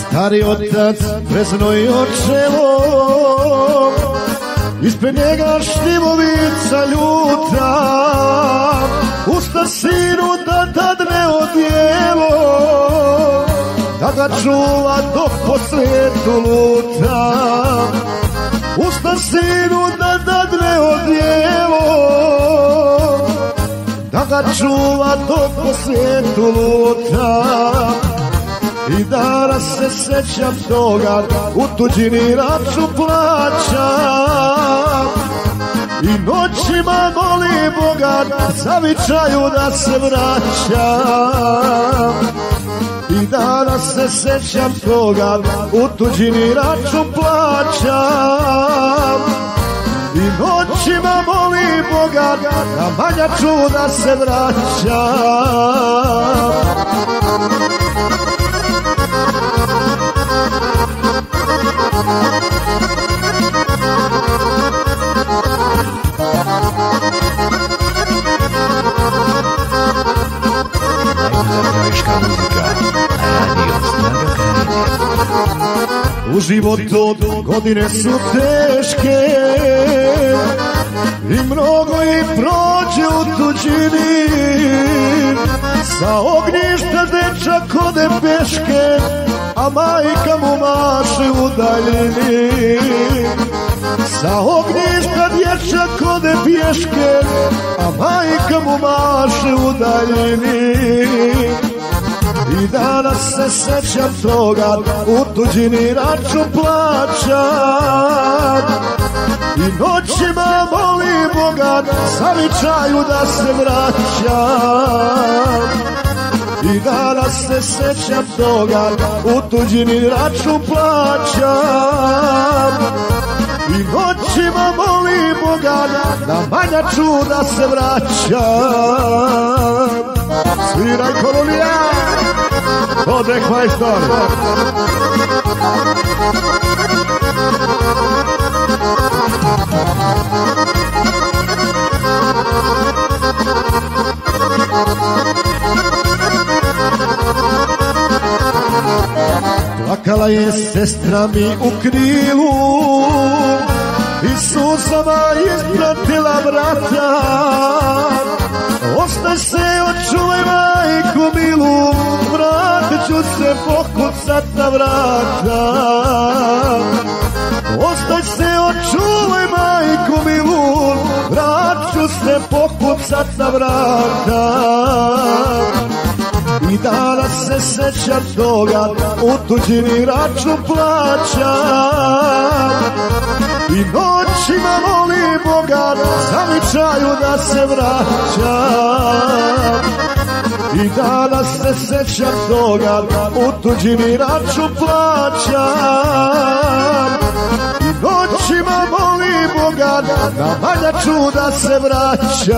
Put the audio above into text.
Stari otac preznojio čelo, ispred njega šljivovica ljuta. Usta sinu da dadne odijelo, da ga čuva dok po svijetu luta. Usta sinu da dadne odijelo, da ga čuva dok po svijetu luta. I danas se sećam toga, u tuđini račun plaćam. I noćima molim Boga, zavičaju da se vraćam. I danas se sećam toga, u tuđini račun plaćam. I noćima molim Boga, na manjaču da se vraćam. U životu godine su teške i mnogo im prođe u tuđini. Sa ognjišta dečak ode peške, a majka mu maše u daljini. Sa ognjišta dječak ode pješke, a majka mu maše u daljini. I danas se sećam toga, u tuđini račun plaćam. I noćima molim Boga, zavičaju da se vraćam. I danas se sećam toga, u tuđini račun plaćam. I noćima molim Boga, na manjaču da se vraćam. Sviraj kolonija, Odrek majstor. Plakala je sestra mi u krilu i suzama ispratila brata. Ostaj se, očuvaj majku milu, vratit ću se pokucat na vrata. Ostaj se, očuvaj majku milu, vratit ću se pokucat na vrata. I danas se sećam toga, u tuđini račun plaćam. I noćima molim Boga, zavičaju da se vraćam. I danas se sećam toga, u tuđini račun plaćam. I noćima molim Boga, na manjaču da se vraćam.